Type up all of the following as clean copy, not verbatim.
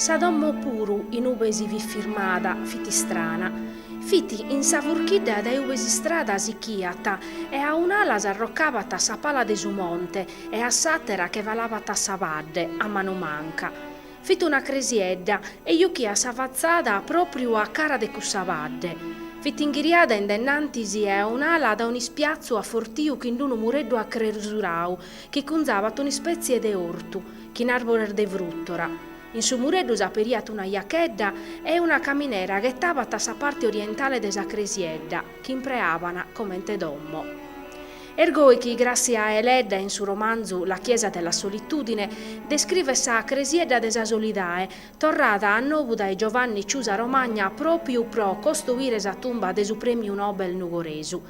Sa dommo puru in ubesi vi firmada, fiti strana. Fiti in savurchidda da ubesi strada sichiata e a un'ala s'arroccavata sa pala de su monte e a satera che valavata sa vadde, a mano manca. Fit una cresiedda e iuchia s'avazzada proprio a cara de cussa vadde. Fit inghiriada indennantisi e a un'ala da un ispiazzo a fortiu che in uno mureddo a cresurau, che cunzava una spezie de ortu, che in arbore de vruttora. In su mureddu s'aperiat una iachedda e una caminera che tavat sa parte orientale de sa cresiedda, che impreavana commente dommo. Ergoi chi grazie a Eledda in su romanzo La Chiesa della Solitudine descrive sa cresiedda de sa solidae, torrata a novu dai Giovanni Ciusa Romagna proprio pro costruire sa tumba de su premiu Nobel nugoresu.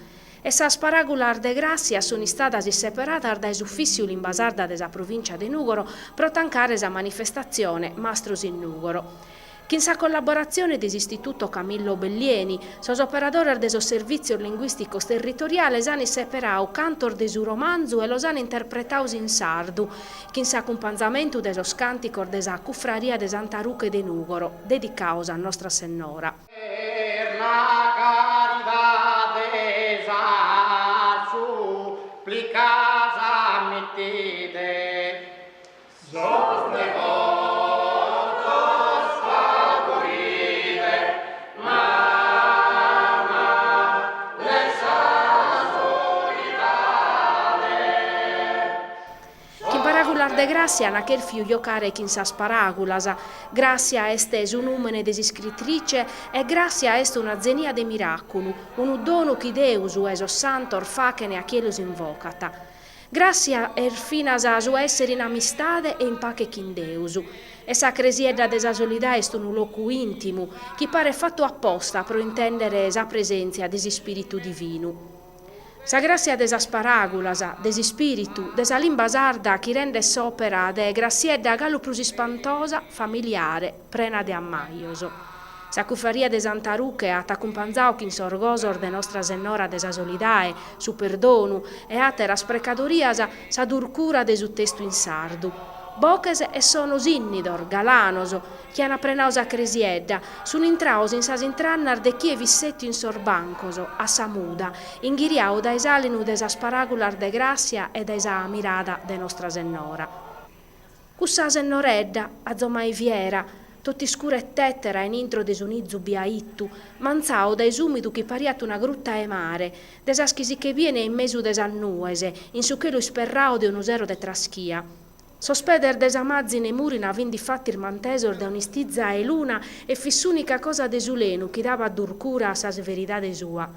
E sa sparagular de Grazia sono stata separatas dai uffici l'inbasarda de sa provincia de Nugoro pro tancare sa manifestazione Mastros in Nugoro. In sa collaborazione dell'Istituto Camillo Bellieni, sos operadores de sos servizios linguisticos territoriales han separau cantor de su romanzo e los han interpretaus in sardu, che in s'accompagnamento de sos canticos de sa Cufraria de Santa Ruche de Nugoro, dedicaus a Nostra Sennora. Per la carità sa supplicasa mettete, sosne de Grazia naquel fiu giocare chin sa sparagulas, Grazia est un numene de scrittrice e Grazia est una zenia de miraculu, un dono chi Deus o esos santor facene a chielos invocata. Grazia finas a su essere in amistade e in pace chin Deus. E sa cresiedda de sa solidà est un locu intimu, chi pare fatto apposta pro intendere sa presenza de spiritu divinu. Sa grazia de sa sparagulas, de spiritu, de sa limba sarda chi rende s'opera de graziedda gallo plus ispantosa, familiare, plena de ammaioso. Sa cufaria de Santa Ruche at accumpanzau chin sorgosor de Nostra Sennora de sa solidae, su perdonu, e ateras precadorias sa durcura de su testu in sardu. Boches e sonos innidor, galanos, chi han apprenau sa cresiedda, sun intraus in sas intrannar de chi e vissetto in sorbancos, a sa muda, inghiriau da esalinu de sa sparagular de Grazia e de sa mirada de Nostra Sennora. Cussa sennoredda, a zomai viera, tutti scura e tettera in intro de sunizu biaittu, manzau da esumidu chi pariat una grutta e mare, de sa schisi che viene in mesu de sa nuese, in su chelu isperrao de un usero de traschia. Sospeder de sa mazzine murina vindi fatti il mantesor de un'istizza e luna e fissunica cosa de sulenu chi dava durcura a sa severidade sua.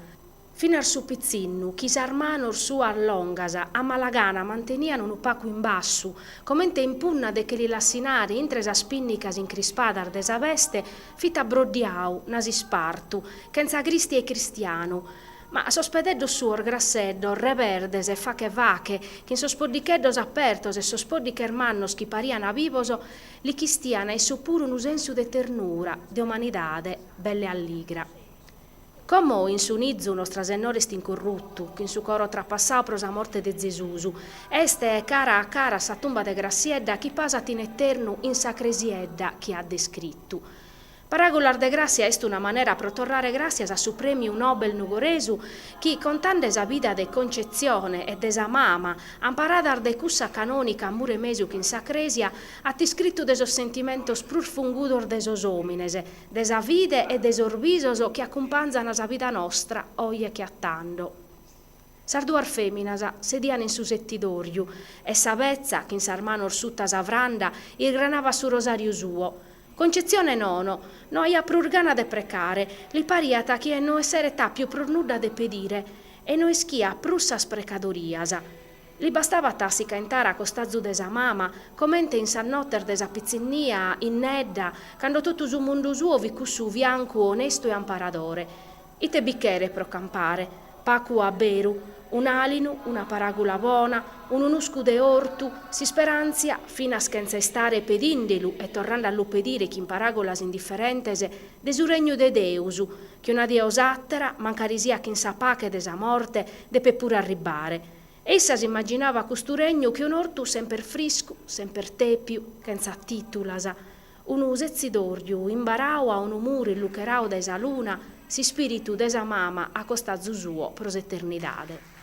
Fino al su pizzinnu, chi s'armanor sua allongasa, a malagana manteniano un opaco in bassu, commente in punna de che li lassinari, intre sa spinnicas incrispadar de sa veste, fita brodiau, nasi spartu, che cristi e cristianu, ma sospededdo suor grasseddo, reverdes e fache vache, che in sospodicheddos apertos e sospodich hermannos chi pariana vivoso, li chistiana e su puru un sensu de ternura, de umanidade, belle alligra. Como in su nizzu Nostra Sennora est incorruttu, che in su coro trapassau pro sa morte de Gesusu, este è cara a cara sa tumba de Graziedda chi pasat in eternu in sa cresiedda chi ha descrittu. Paragular de Grazia est una manera pro torrare gracias a su premiu Nobel nugoresu chi, contande sa vida de concezione e de sa mama, amparadar de cussa canonica mure mesu in sa cresia, at iscrittu de sos sentimentos prufungudor de sos homines, de sa vide e de sorbisos che accumpanzano sa vida nostra, oie che attando. Sarduar feminas sedian in su settidoriu e sa vezza, che in s'armanor sutta sa vranda, irgranava su rosario suo. Concezione nono, noia prurgana de precare, li pariata chi no essere più prurnudda de pedire, e no eschia prussas precadoriasa. Li bastava tassica intara costazu de sa mama, commente in sa notter de sa pizzinnia, in nedda, quando tutto su mundu suo vi cussu bianco, onesto e amparadore. Ite bicchiere pro campare, pacu a beru, un alinu, una paragula bona, un unuscu de ortu, si speranzia, fino a scenza stare pedindelu e tornando a pedire chi in paragolas indifferentese, de su regno de Deusu, che una dia osattera, mancarisia chi in sa pache de sa morte, de pe pure arribare. Essa si immaginava questo regno che un ortu sempre frisco, sempre tepiu, senza titulasa, Unu sezzidordiu imbarau a unu muru illucherau da esa luna, si spiritu de sa mama a costa suo pros eternidade.